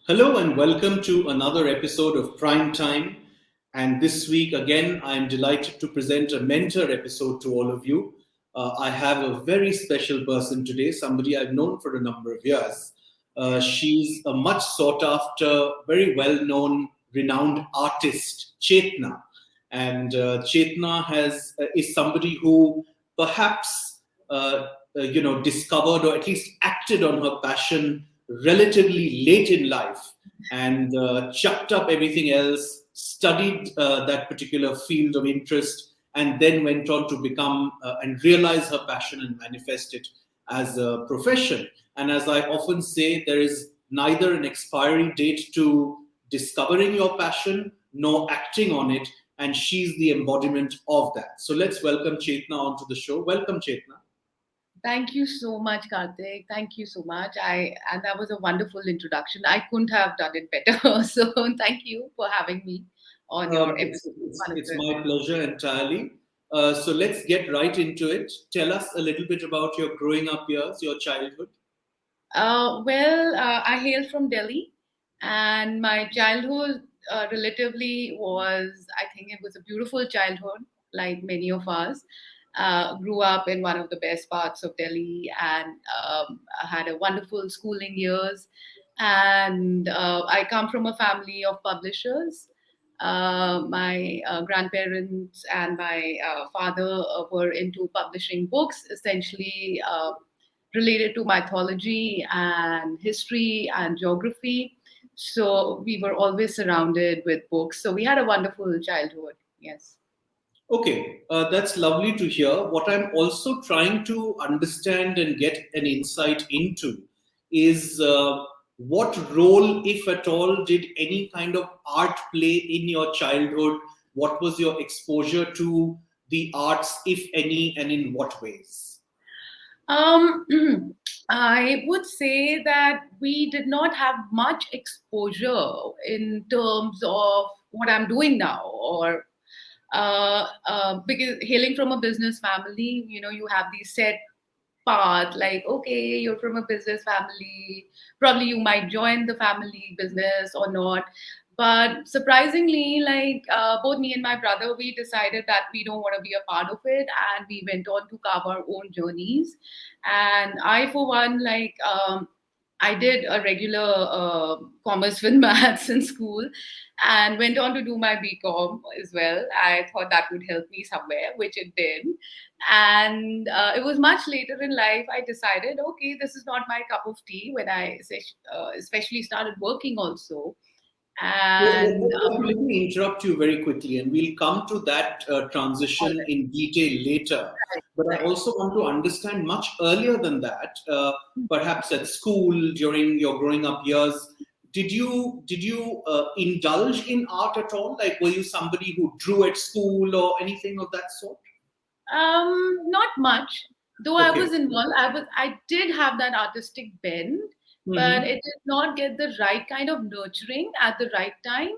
Hello and welcome to another episode of Primetime. And this week, again, I'm delighted to present a mentor episode to all of you. I have a very special person today, somebody I've known for a number of years. She's a much sought after, very well known, renowned artist, Chetnaa. And Chetnaa is somebody who perhaps discovered or at least acted on her passion relatively late in life and chucked up everything else, studied that particular field of interest, and then went on to become and realize her passion and manifest it as a profession. And as I often say, there is neither an expiry date to discovering your passion nor acting on it. And she's the embodiment of that. So let's welcome Chetnaa onto the show. Welcome, Chetnaa. Thank you so much, Kartik. Thank you so much. And that was a wonderful introduction. I couldn't have done it better. So thank you for having me on your It's, episode. it's, it's Wonderful. my pleasure entirely. So let's get right into it. Tell us a little bit about your growing up years, your childhood. I hail from Delhi, and my childhood relatively was, I think it was a beautiful childhood, like many of us. Grew up in one of the best parts of Delhi and I had a wonderful schooling years. And I come from a family of publishers. My grandparents and my father were into publishing books, essentially related to mythology and history and geography. So we were always surrounded with books. So we had a wonderful childhood. Yes. Okay, that's lovely to hear. What I'm also trying to understand and get an insight into is what role, if at all, did any kind of art play in your childhood? What was your exposure to the arts, if any, and in what ways? Um, I would say that we did not have much exposure in terms of what I'm doing now, or because hailing from a business family, you have these set path, like, okay, you're from a business family, probably you might join the family business or not. But surprisingly, like, both me and my brother, we decided that we don't want to be a part of it, and we went on to carve our own journeys. And I, for one, like, I did a regular commerce with maths in school and went on to do my BCom as well. I thought that would help me somewhere, which it did. And it was much later in life I decided, okay, this is not my cup of tea, when I especially started working also. And Let me interrupt you very quickly, and we'll come to that all transition right, in detail later. But I right. also want to understand much earlier than that, perhaps at school during your growing up years. Did you indulge in art at all? Like, were you somebody who drew at school or anything of that sort? Not much. Though I Okay. was involved, I did have that artistic bend, but Mm-hmm. it did not get the right kind of nurturing at the right time.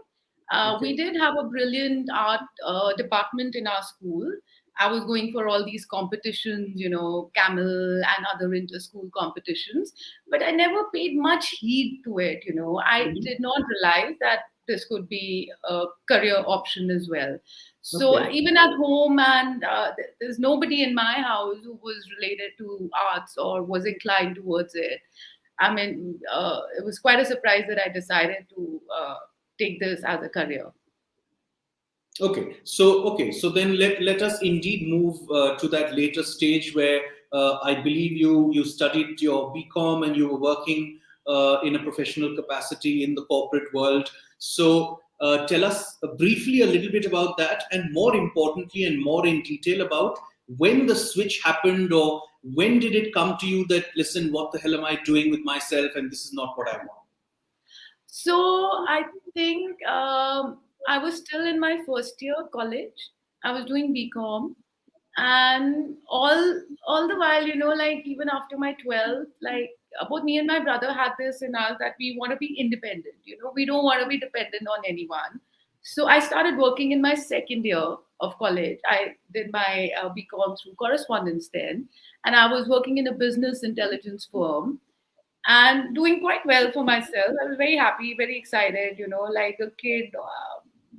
We Okay. did have a brilliant art department in our school. I was going for all these competitions, Camel and other inter-school competitions, but I never paid much heed to it. I Mm-hmm. did not realize that this could be a career option as well. So Okay. even at home, and there's nobody in my house who was related to arts or was inclined towards it. I mean, it was quite a surprise that I decided to take this as a career. Okay, so then let us indeed move to that later stage where I believe you studied your BCom and you were working in a professional capacity in the corporate world. So tell us briefly a little bit about that, and more importantly and more in detail about when the switch happened, or when did it come to you that, listen, what the hell am I doing with myself, and this is not what I want. So I think I was still in my first year college. I was doing BCom, and all the while, like, even after my 12th, like, both me and my brother had this in us that we want to be independent. We don't want to be dependent on anyone. So I started working in my second year of college. I did my BCom through correspondence then, and I was working in a business intelligence firm. and doing quite well for myself. I was very happy, very excited, like a kid,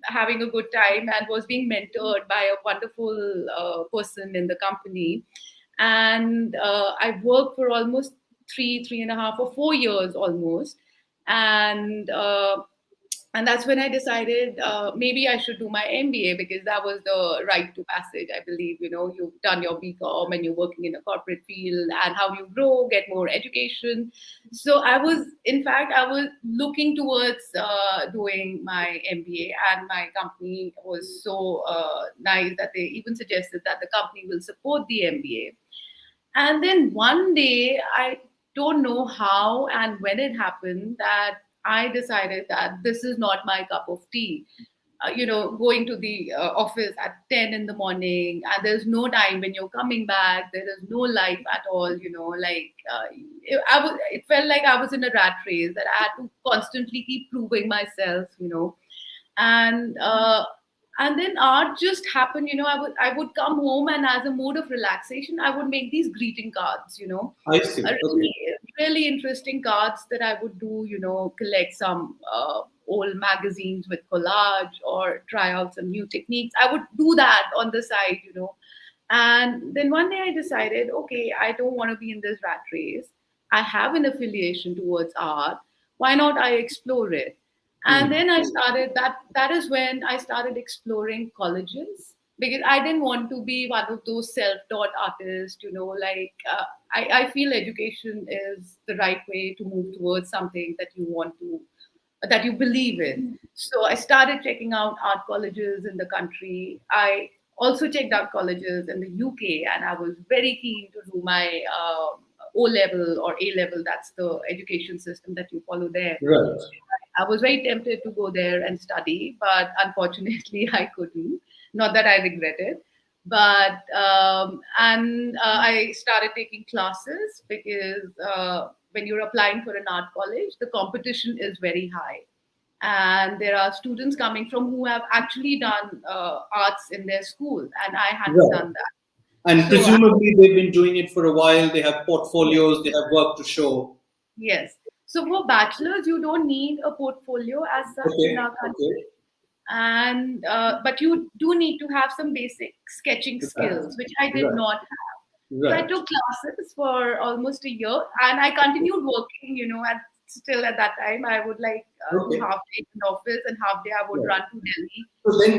having a good time, and was being mentored by a wonderful person in the company. And I worked for almost 3.5 or 4 years almost. And and that's when I decided maybe I should do my MBA, because that was the right to passage. I believe, you've done your BCom and you're working in a corporate field, and how you grow, get more education. So I was looking towards doing my MBA, and my company was so nice that they even suggested that the company will support the MBA. And then one day, I don't know how and when it happened, that I decided that this is not my cup of tea. Going to the office at 10 in the morning, and there's no time when you're coming back, there is no life at all, it felt like I was in a rat race, that I had to constantly keep proving myself, and and then art just happened. I would come home, and as a mode of relaxation, I would make these greeting cards, I see. Okay. really, really interesting cards that I would do, collect some old magazines with collage, or try out some new techniques. I would do that on the side, and then one day I decided, okay, I don't want to be in this rat race. I have an affiliation towards art. Why not I explore it? And Hmm. then I started that is when I started exploring colleges, because I didn't want to be one of those self-taught artists, I feel education is the right way to move towards something that you believe in. So I started checking out art colleges in the country. I also checked out colleges in the UK, and I was very keen to do my O level or A level. That's the education system that you follow there. Right. I was very tempted to go there and study, but unfortunately, I couldn't. Not that I regret it, but I started taking classes, because when you're applying for an art college, the competition is very high, and there are students coming from who have actually done arts in their school, and I hadn't Right. done that. And So presumably they've been doing it for a while. They have yes, portfolios. They have work to show. yes. So for bachelors, you don't need a portfolio as such in Okay. our Okay. country, and but you do need to have some basic sketching Right. skills, which I did Right. not have. So I Right. took classes for almost a year, and I continued working. Still at that time, I would do Okay. half day in the office, and half day I would Right. run to Delhi.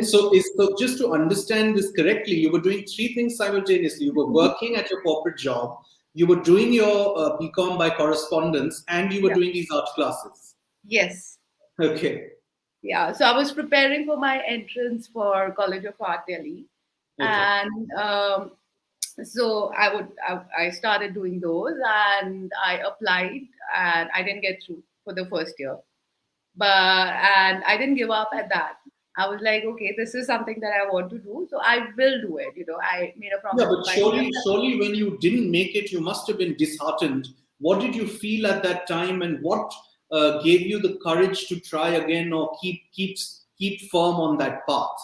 So just to understand this correctly, you were doing three things simultaneously. You were working at your corporate job, you were doing your BCom by correspondence, and you were Yeah. doing these art classes. Yes. Okay. Yeah. So I was preparing for my entrance for College of Art Delhi, Okay. and so I started doing those, and I applied, and I didn't get through for the first year, but and I didn't give up at that. I was like, okay, this is something that I want to do, so I will do it. I made a Yeah, promise to but myself. surely when you didn't make it, you must have been disheartened. What did you feel at that time, and what gave you the courage to try again, or keep firm on that path?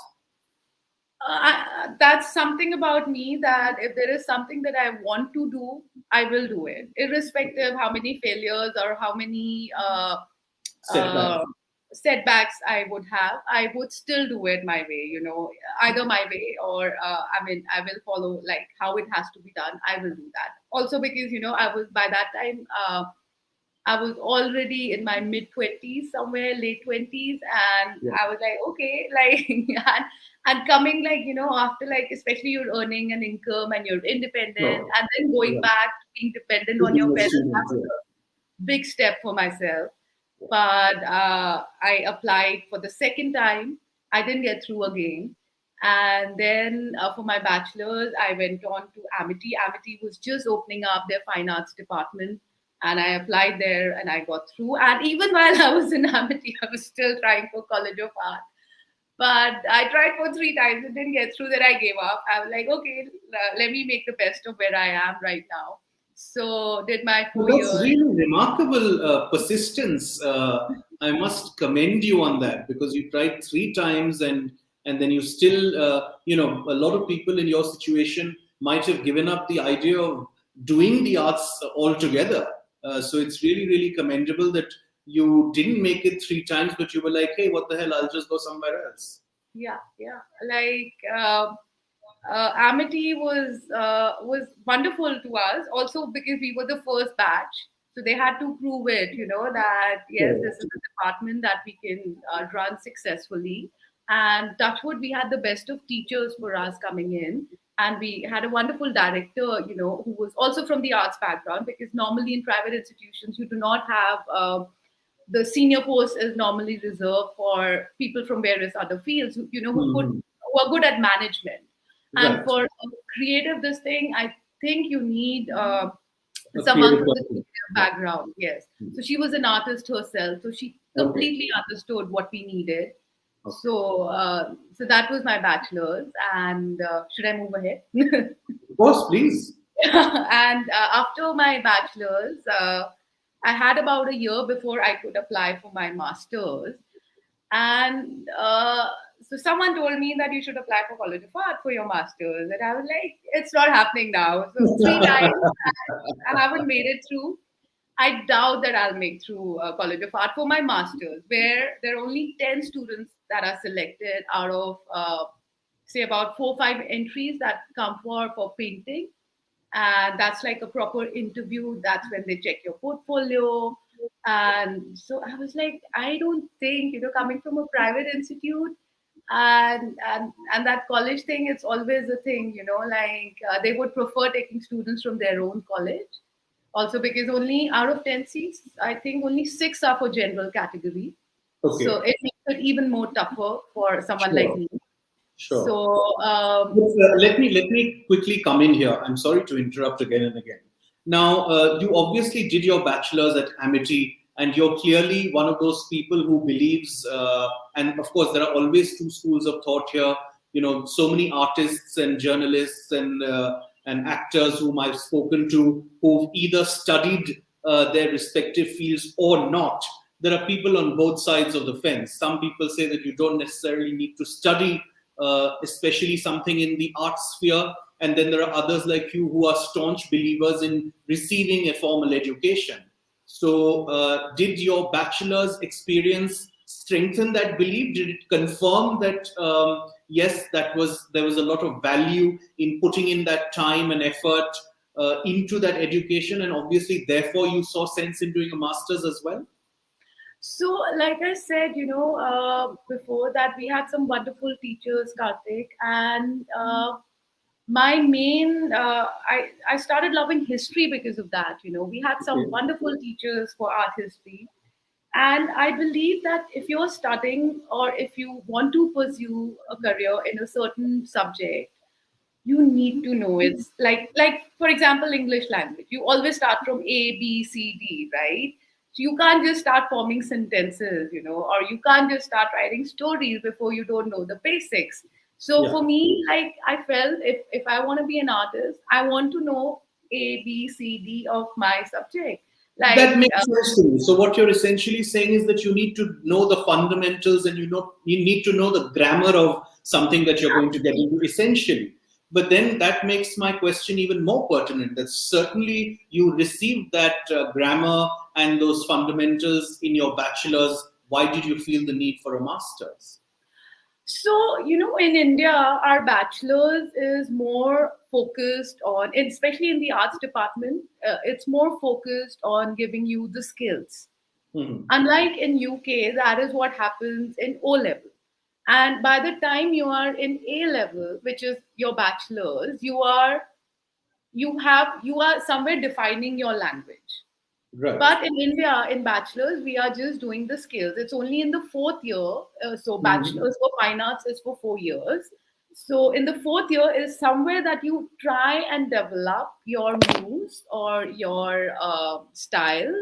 That's something about me, that if there is something that I want to do, I will do it, irrespective how many failures or how many Setback. uh, setbacks I would have. I would still do it my way, either my way, or I will follow like how it has to be done. I will do that. Also because I was by that time. I was already in my mid 20s, somewhere late 20s, and Yeah. I was like, okay, like, and coming like, after like, especially you're earning an income and you're independent, No. and then going Right. back to being dependent To on your being a parents, that student. was Yeah. a big step for myself. But I applied for the second time. I didn't get through again. And then for my bachelor's, I went on to Amity. Amity was just opening up their fine arts department, and I applied there and I got through. And even while I was in Amity, I was still trying for College of Art. But I tried for 3 times, it didn't get through. Then I gave up. I was like, okay, let me make the best of where I am right now. So did my Well, four that's years. really remarkable persistence. I must commend you on that, because you tried three times, and then you still, a lot of people in your situation might have given up the idea of doing the arts altogether. So it's really, really commendable that you didn't make it 3 times, but you were like, hey, what the hell? I'll just go somewhere else. Yeah, yeah. Like Amity was wonderful to us, also because we were the first batch, so they had to prove it, that yes, this is a department that we can run successfully. And touchwood, we had the best of teachers for us coming in, and we had a wonderful director, who was also from the arts background, because normally in private institutions you do not have. The senior post is normally reserved for people from various other fields who are good at management. And Right. for a creative this thing, I think you need A someone creative from the person. creative background. Yes. So she was an artist herself, so she Okay. completely understood what we needed. Okay. So that was my bachelor's. And should I move ahead? Of course, please. And after my bachelor's, I had about a year before I could apply for my master's. And so someone told me that you should apply for College of Art for your master's. And I was like, it's not happening now. So 3 times I haven't made it through. I doubt that I'll make through College of Art for my master's, where there are only 10 students that are selected out of, say, about 4 or 5 entries that come for painting. And that's like a proper interview. That's when they check your portfolio. And so I was like, I don't think, coming from a private institute and that college thing, it's always a thing, like they would prefer taking students from their own college. Also, because only out of 10 seats, I think only 6 are for general category. Okay. So it makes it even more tougher for someone like Sure. me. Sure. So Let me quickly come in here. I'm sorry to interrupt again and again. Now, you obviously did your bachelor's at Amity, and you're clearly one of those people who believes. And of course, there are always two schools of thought here. So many artists and journalists and actors whom I've spoken to who've either studied their respective fields or not. There are people on both sides of the fence. Some people say that you don't necessarily need to study especially something in the arts sphere. And then there are others like you who are staunch believers in receiving a formal education. So, did your bachelor's experience strengthen that belief? Did it confirm that yes, there was a lot of value in putting in that time and effort into that education, and obviously, therefore, you saw sense in doing a master's as well? So, like I said, before that, we had some wonderful teachers, Kartik, and my main, I started loving history because of that. We had some Okay. wonderful teachers for art history. And I believe that if you're studying or if you want to pursue a career in a certain subject, you need to know it's like for example English language, you always start from A B C D, right? So you can't just start forming sentences, or you can't just start writing stories before you don't know the basics. So Yeah. for me, like I felt if I want to be an artist, I want to know A B C D of my subject. That Like makes sense to me. So what you're essentially saying is that you need to know the fundamentals, and you need to know the grammar of something that you're going to get into essentially. But then that makes my question even more pertinent. That certainly you received that grammar and those fundamentals in your bachelor's. Why did you feel the need for a master's? So, in India, our bachelor's is more focused on, especially in the arts department, it's more focused on giving you the skills. Mhm. Unlike in UK, that is what happens in O level. And by the time you are in A level, which is your bachelor's, you are somewhere defining your language. Right. But in India, in bachelor's, we are just doing the skills. It's only in the fourth year. So Mhm. bachelor's for fine arts is for 4 years. So in the fourth year is somewhere that you try and develop your muse or your style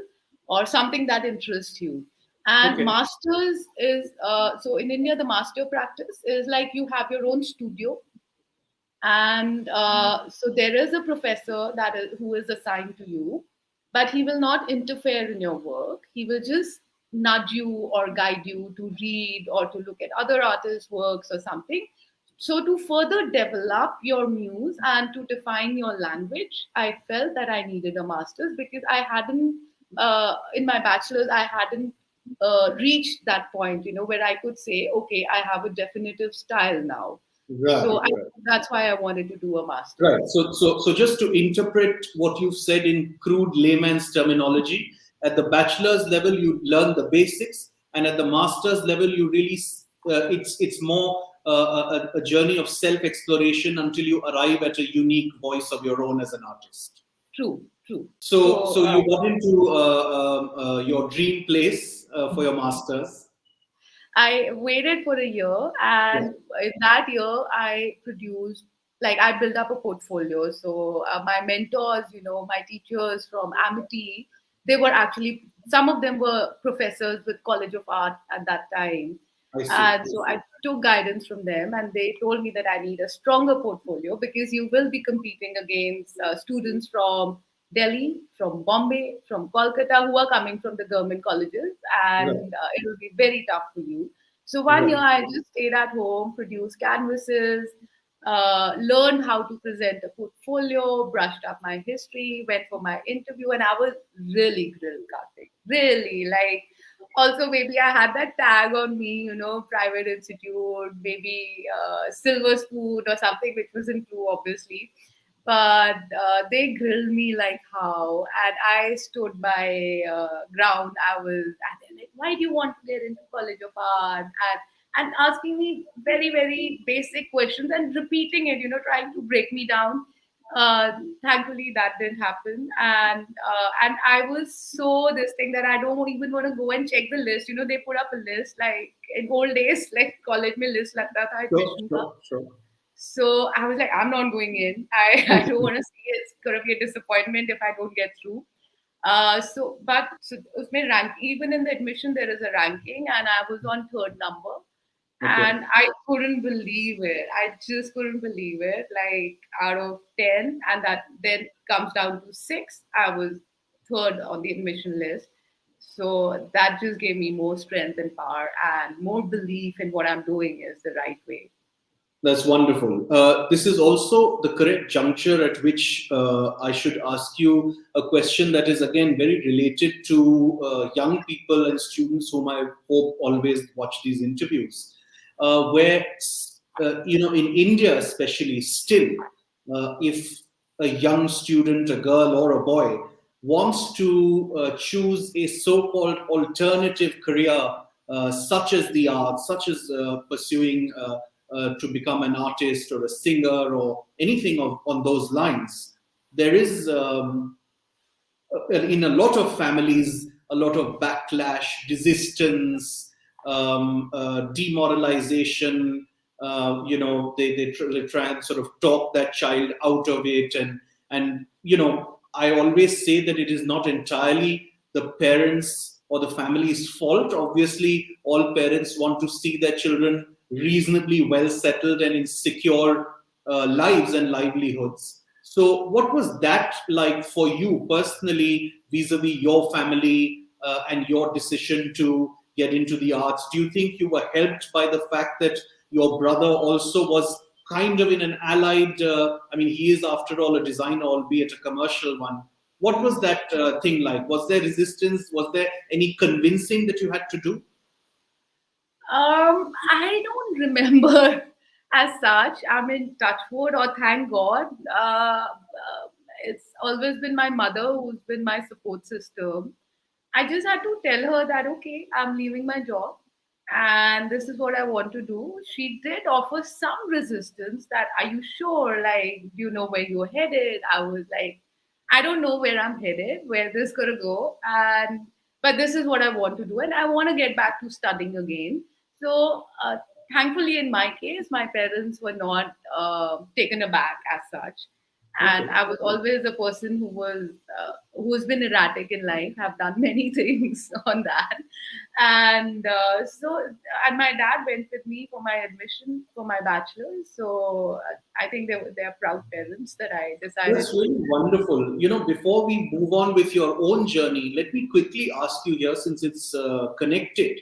or something that interests you. And Okay. masters is so in India the master practice is like you have your own studio, and so there is a professor who is assigned to you, but he will not interfere in your work. He will just nudge you or guide you to read or to look at other artists' works or something. So to further develop your muse and to define your language, I felt that I needed a master's because I hadn't in my bachelor's, I hadn't reached that point, where I could say, okay, I have a definitive style now. Right, So right. that's why I wanted to do a Right. master's. So just to interpret what you've said in crude layman's terminology, at the bachelor's level, you learn the basics, and at the master's level, you really it's more a journey of self exploration until you arrive at a unique voice of your own as an artist. True, true. So So you got into your dream place for your masters. I waited for a year, Yeah. and in that year, I produced, like, I built up a portfolio. So my mentors, my teachers from Amity, they were actually, some of them were professors with College of Art at that time. I see. And so I took guidance from them, and they told me that I need a stronger portfolio because you will be competing against students from Delhi, from Bombay, from Kolkata, who are coming from the government colleges, Right. and it will be very tough for you. So one year Right. I just stayed at home, produced canvases, learned how to present a portfolio, brushed up my history, went for my interview, and I was really grilled, Kartik. Really, like, also maybe I had that tag on me, private institute, maybe silver spoon or something, which wasn't true, obviously. But they grilled me like how, and I stood my ground. And they're like, "Why do you want to get into College of Art?" And asking me very, very basic questions and repeating it, trying to break me down. Thankfully, that didn't happen, and I was so this thing that I don't even want to go and check the list. They put up a list like in old days, like college में list लगता था Sure. admission का. Sure. Sure. So I was like, I'm not going in. I don't want to see it. It's gonna be a disappointment if I don't get through. But उसमें rank, even in the admission there is a ranking, and I was on third number, Okay. and I couldn't believe it. I just couldn't believe it. Like, out of 10, and that then comes down to 6, I was third on the admission list. So that just gave me more strength and power and more belief in what I'm doing is the right way. That's wonderful. This is also the correct juncture at which I should ask you a question that is again very related to young people and students whom I hope always watch these interviews. Where, in India especially, still, if a young student, a girl or a boy, wants to choose a so-called alternative career, such as the arts, such as pursuing to become an artist or a singer or anything on those lines, there is, in a lot of families, a lot of backlash, resistance, demoralization. They try and sort of talk that child out of it, and I always say that it is not entirely the parents or the family's fault. Obviously, all parents want to see their children reasonably well settled and in secure lives and livelihoods. So, what was that like for you personally, vis-a-vis your family and your decision to get into the arts? Do you think you were helped by the fact that your brother also was kind of in an allied? I mean, he is after all a designer, albeit a commercial one. What was that thing like? Was there resistance? Was there any convincing that you had to do? I don't remember as such. I mean, touch wood or thank God. It's always been my mother who's been my support system. I just had to tell her that, okay, I'm leaving my job and this is what I want to do. She did offer some resistance that, are you sure? Like, do you know where you're headed? I was like, I don't know where I'm headed, where this is going to go. But this is what I want to do. And I want to get back to studying again. So, thankfully, in my case, my parents were not taken aback as such, and Okay. I was always a person who's been erratic in life. Have done many things on that, and my dad went with me for my admission for my bachelor's. So I think they're proud parents that I decided That's to really do that. wonderful. Before we move on with your own journey, let me quickly ask you here, since it's connected.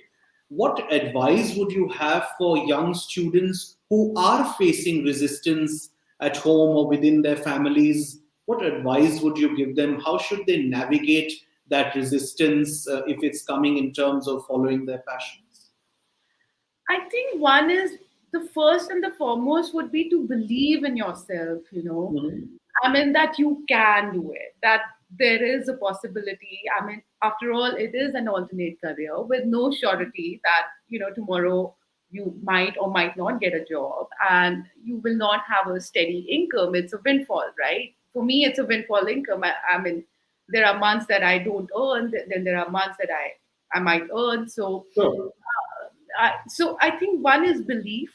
What advice would you have for young students who are facing resistance at home or within their families? What advice would you give them? How should they navigate that resistance if it's coming in terms of following their passions? I think one is the first and the foremost would be to believe in yourself, Mhm. I mean, that you can do it, that there is a possibility. I mean, after all, it is an alternate career with no surety that, tomorrow you might or might not get a job and you will not have a steady income. It's a windfall, right? For me, it's a windfall income. I mean, there are months that I don't earn, then there are months that I might earn. Sure. So I think one is belief,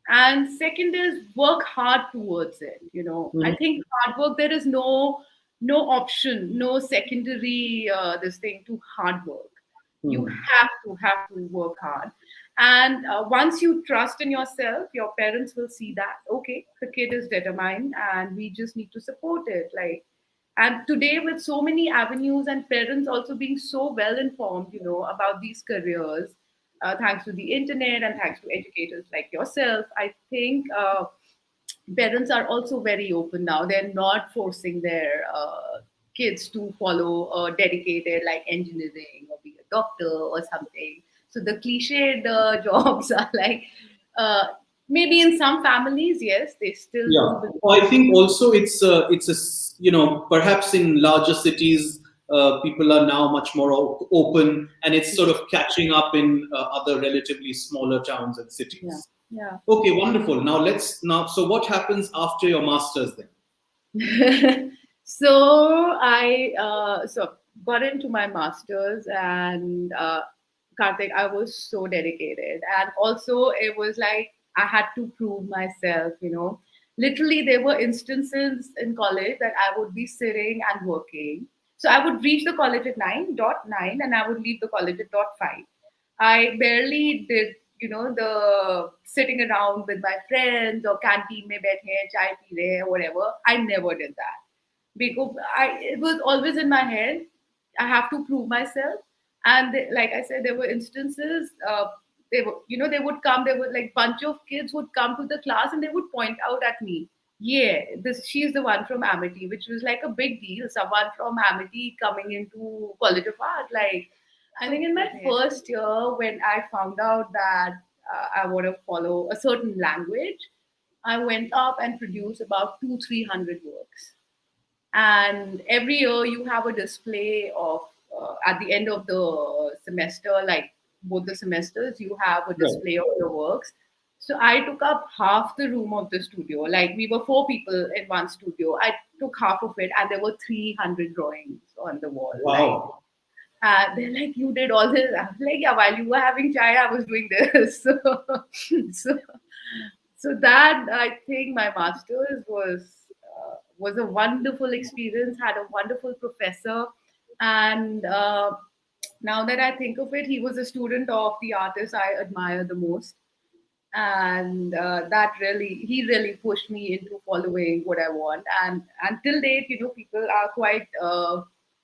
and second is work hard towards it. I Mhm. think hard work, there is no option, no secondary this thing to hard work. You Mhm. have to work hard, and once you trust in yourself, your parents will see that, okay, the kid is determined and we just need to support it. Like, and today with so many avenues and parents also being so well informed, about these careers, thanks to the internet and thanks to educators like yourself, I think parents are also very open now. They're not forcing their kids to follow dedicated like engineering or be a doctor or something. So the cliched jobs are like, uh, maybe in some families, yes, they still do Yeah, believe. well, I think also perhaps in larger cities, people are now much more open, and it's sort of catching up in other relatively smaller towns and Yeah, cities. yeah. Okay, wonderful. So what happens after your masters then? So I got into my masters, and Karthik, I was so dedicated, and also it was like I had to prove myself. Literally there were instances in college that I would be sitting and working. So I would reach the college at 9:09, and I would leave the college at dot 5. I barely did, the sitting around with my friends or canteen mein baithe hain, chai pee rahe hain, whatever. I never did that because it was always in my head. I have to prove myself, and like I said, there were instances. They were, they would come. There were like bunch of kids would come to the class and they would point out at me. Yeah, this she's the one from Amity, which was like a big deal. Someone from Amity coming into College of Art, like I think in my first year, when I found out that I want to follow a certain language, I went up and produced about 300 works. And every year you have a display of, at the end of the semester, like both the semesters, you have a Right. display of your works. So I took up half the room of the studio. Like we were four people in one studio. I took half of it, and there were 300 drawings on the wall. Like, Wow. they're like, you did all this. I was like, yeah, while you were having chai, I was doing this. So, so that I think my master's was a wonderful experience. Had a wonderful professor, and now that I think of it, he was a student of the artist I admire the most, and that really he really pushed me into following what I want. And until date, people are quite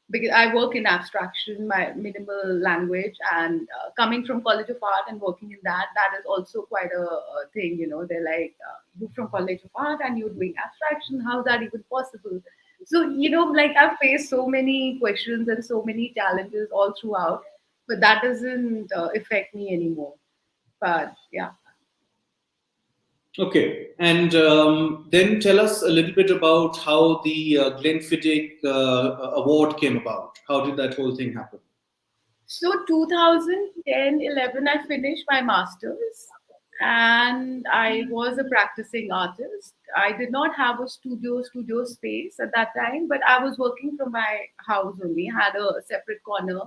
because I work in abstraction, my minimal language, and coming from College of Art and working in that is also quite a thing. They're like, you from College of Art and you're doing abstraction, how's that even possible? So like I've faced so many questions and so many challenges all throughout, but that doesn't affect me anymore. But yeah. Okay, and then tell us a little bit about how the Glenfiddich Award came about. How did that whole thing happen? So 2010-11, I finished my master's, and I was a practicing artist. I did not have a studio space at that time, but I was working from my house only. Had a separate corner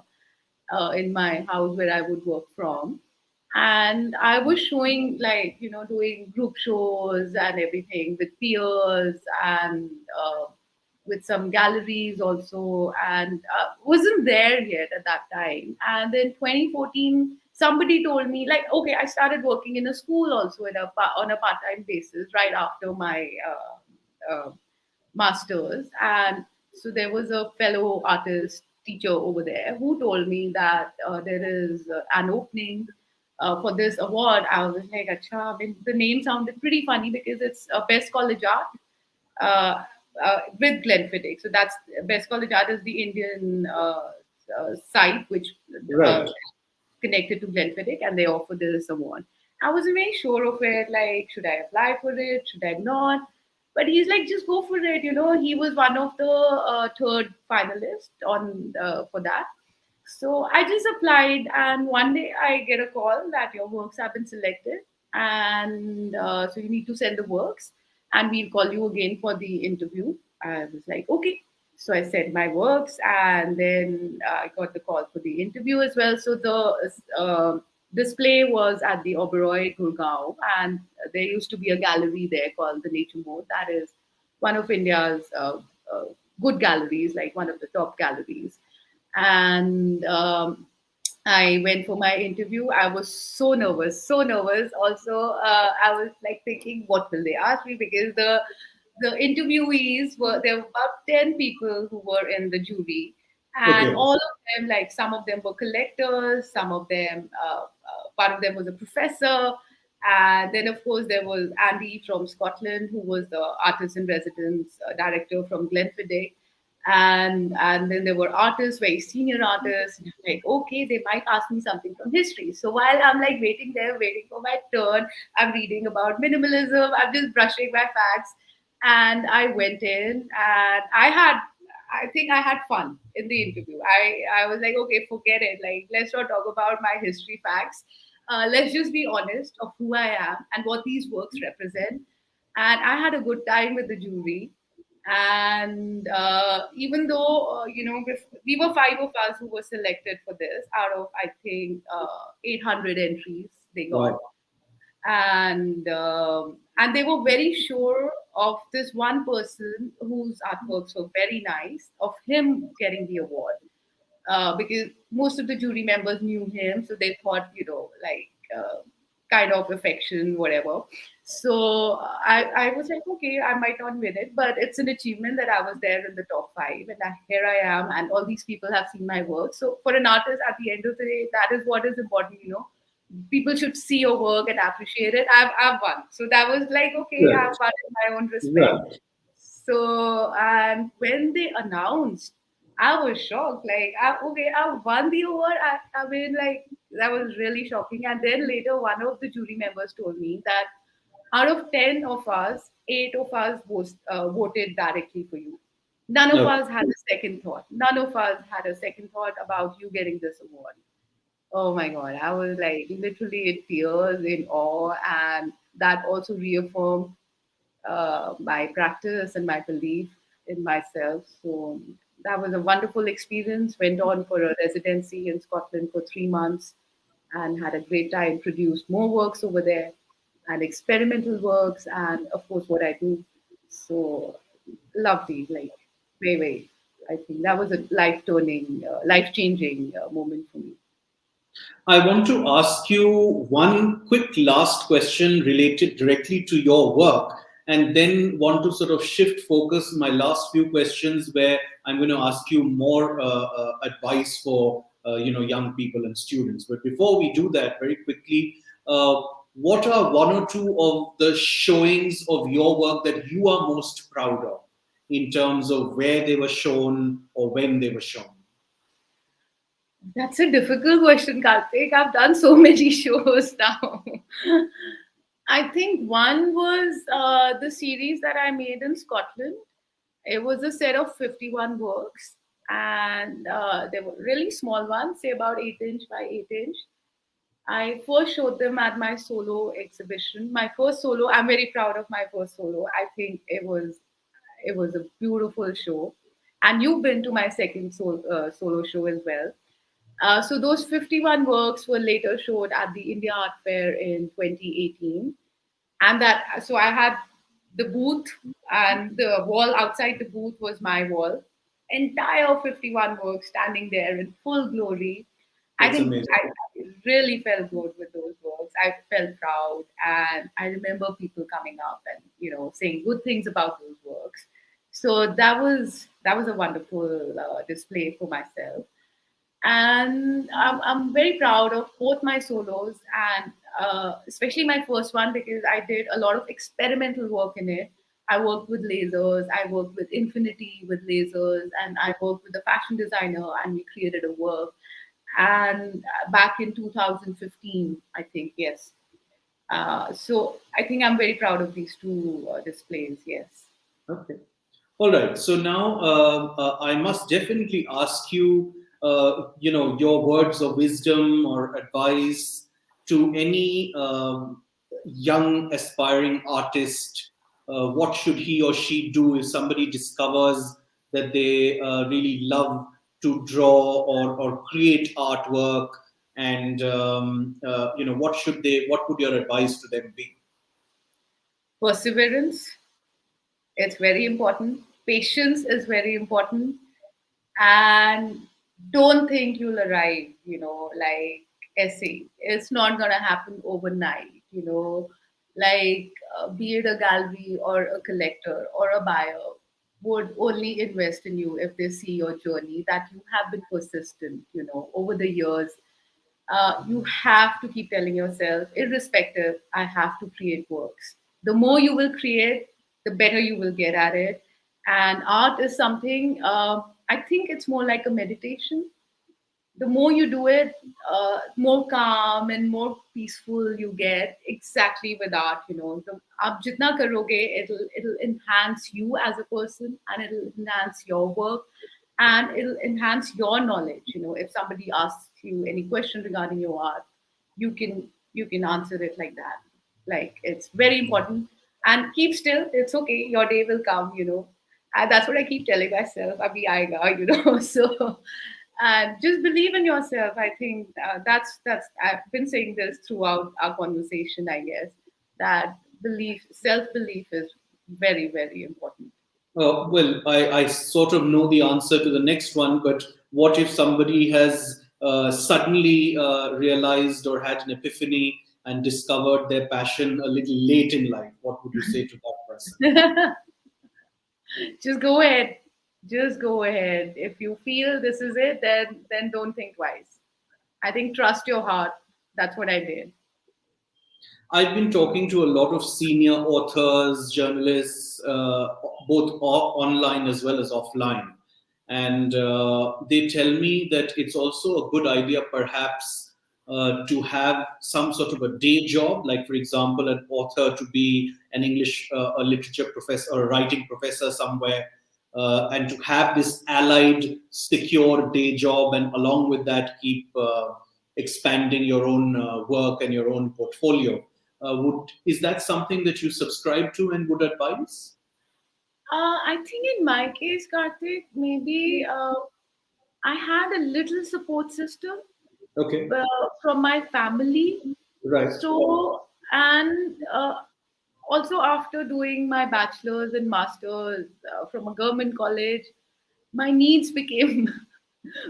in my house where I would work from. And I was showing, like, doing group shows and everything with peers, and with some galleries also, and wasn't there yet at that time. And then 2014, somebody told me, like, okay, I started working in a school also on a part-time basis right after my masters. And so there was a fellow artist teacher over there who told me that there is an opening for this award. I was like, Acha, I mean, the name sounded pretty funny because it's a Best College Art with Glenfiddich. So that's Best College Art is the Indian site which uh, Right. connected to Glenfiddich, and they offered this award. I wasn't very sure of it. Like, should I apply for it? Should I not? But he's like, just go for it. You know, he was one of the third finalists on for that. So I just applied, and one day I get a call that your works have been selected, and so you need to send the works, and we'll call you again for the interview. I was like, okay. So I sent my works, and then I got the call for the interview as well. So the display was at the Oberoi, Gurgaon, and there used to be a gallery there called the Nature Mode. That is one of India's uh, good galleries, like one of the top galleries. And I went for my interview. I was so nervous, so nervous. Also, I was like thinking, what will they ask me? Because the interviewees were there were about 10 people who were in the jury, and Okay. all of them, like some of them were collectors, some of them, part of them was a professor, and then of course there was Andy from Scotland, who was the artist in residence director from Glenfiddich, and then there were artists, very senior artists. Like, okay, they might ask me something from history. So while I'm like waiting there, waiting for my turn, I'm reading about minimalism. I'm just brushing my facts, and I went in, and I think I had fun in the interview. I was like, okay, forget it. Like, let's not talk about my history facts. Let's just be honest of who I am and what these works represent. And I had a good time with the jury. And even though we were five of us who were selected for this out of, I think, 800 entries they got, Wow. and they were very sure of this one person whose artworks were very nice, of him getting the award, because most of the jury members knew him, so they thought, like, kind of affection, whatever. So I was like, okay, I might not win it, but it's an achievement that I was there in the top five, and here I am, and all these people have seen my work. So for an artist, at the end of the day, that is what is important. People should see your work and appreciate it. I've won, so that was like, okay, Right. I've won in my own respect. Right. So, and when they announced, I was shocked. Like, okay, I won the award. I mean, like, that was really shocking. And then later, one of the jury members told me that out of 10 of us, 8 of us voted directly for you. None of Okay. us had a second thought. None of us had a second thought about you getting this award. Oh my God. I was like literally in tears, in awe. And that also reaffirmed my practice and my belief in myself. So that was a wonderful experience. Went on for a residency in Scotland for 3 months and had a great time. Produced more works over there, and experimental works, and of course what I do. So lovely, like very, very. I think that was a life-turning, life-changing moment for me. I want to ask you one quick last question related directly to your work, and then want to sort of shift focus my last few questions where I'm going to ask you more advice for young people and students. But before we do that, very quickly, uh, what are one or two of the showings of your work that you are most proud of in terms of where they were shown or when they were shown? That's a difficult question, Kartik. I've done so many shows now. I think one was the series that I made in Scotland. It was a set of 51 works, and they were really small ones, say about 8 inch by 8 inch. I first showed them at my solo exhibition. My first solo, I'm very proud of my first solo. I think it was a beautiful show. And you've been to my second solo show as well. So those 51 works were later showed at the India Art Fair in 2018. And that, so I had the booth, and the wall outside the booth was my wall. Entire 51 works standing there in full glory. I That's think amazing. I really felt good with those works. I felt proud, and I remember people coming up and saying good things about those works. So that was a wonderful display for myself, and I'm very proud of both my solos, and especially my first one, because I did a lot of experimental work in it. I worked with lasers, I worked with Infinity with lasers, and I worked with a fashion designer, and we created a work. And back in 2015, I think, yes. So I think I'm very proud of these two displays, yes. Okay. All right. So now I must definitely ask you, your words of wisdom or advice to any young aspiring artist. What should he or she do if somebody discovers that they really love to draw or create artwork? And what would your advice to them be? Perseverance, it's very important. Patience is very important. And don't think you'll arrive, like essay. It's not going to happen overnight, like be it a gallery or a collector or a buyer would only invest in you if they see your journey, that you have been persistent, over the years. You have to keep telling yourself, irrespective, I have to create works. The more you will create, the better you will get at it. And art is something, I think it's more like a meditation. The more you do it, more calm and more peaceful you get. Exactly with art, आप जितना करोगे, it'll enhance you as a person, and it'll enhance your work, and it'll enhance your knowledge. If somebody asks you any question regarding your art, you can answer it like that. Like, it's very important. And keep still. It's okay. Your day will come. And that's what I keep telling myself. Abhi aayega, So and just believe in yourself. I think that's I've been saying this throughout our conversation, I guess, that belief, self-belief is very, very important. Well, I sort of know the answer to the next one, but what if somebody has suddenly realized or had an epiphany and discovered their passion a little late in life? What would you say to that person? Just go ahead. Just go ahead. If you feel this is it, then don't think twice. I think trust your heart. That's what I did. I've been talking to a lot of senior authors, journalists, both online as well as offline. And they tell me that it's also a good idea, perhaps, to have some sort of a day job, like, for example, an author to be an English, a literature professor or a writing professor somewhere, and to have this allied, secure day job, and along with that, keep expanding your own work and your own portfolio. Would Is that something that you subscribe to and would advise? I think in my case, Karthik, maybe I had a little support system Okay, from my family. right, So, and also after doing my bachelor's and master's from a government college, my needs became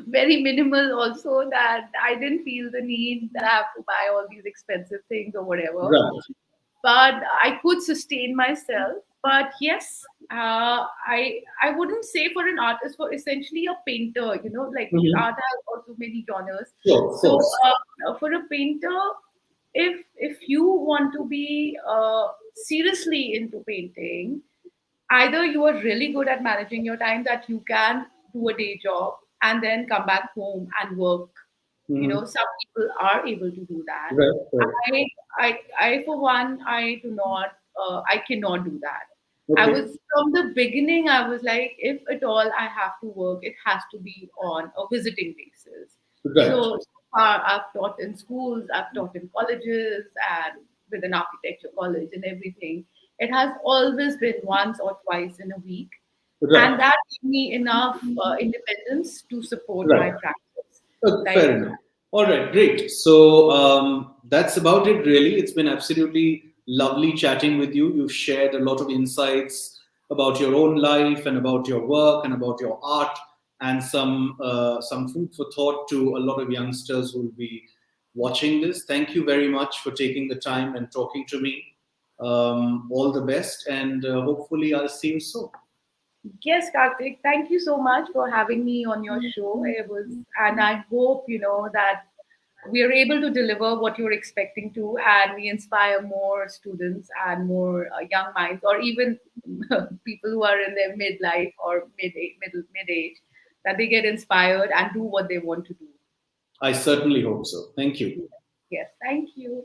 very minimal also, that I didn't feel the need that I have to buy all these expensive things or whatever. right. But I could sustain myself. But yes, I wouldn't say for an artist, for essentially a painter, like Mhm. art has also many genres. Sure, of So course. for a painter, if you want to be seriously into painting, either you are really good at managing your time, that you can do a day job and then come back home and work. Mhm. Some people are able to do that. Right, right. I for one, I do not. I cannot do that. I Okay, was from the beginning. I was like, if at all I have to work, it has to be on a visiting basis. right, So far, I've taught in schools, I've taught in colleges, and with an architecture college and everything. It has always been once or twice in a week, and right, that gave me enough independence to support my right. practice. Like, Fair enough. All right, great. So that's about it, really. It's been absolutely lovely chatting with you. You've shared a lot of insights about your own life and about your work and about your art, and some food for thought to a lot of youngsters who will be watching this. Thank you very much for taking the time and talking to me. All the best, and hopefully, I'll see you soon. yes, Karthik, thank you so much for having me on your show. It was, and I hope that we are able to deliver what you're expecting to, and we inspire more students and more young minds, or even people who are in their midlife or mid age, that they get inspired and do what they want to do. I certainly hope so. Thank you. Yes, thank you.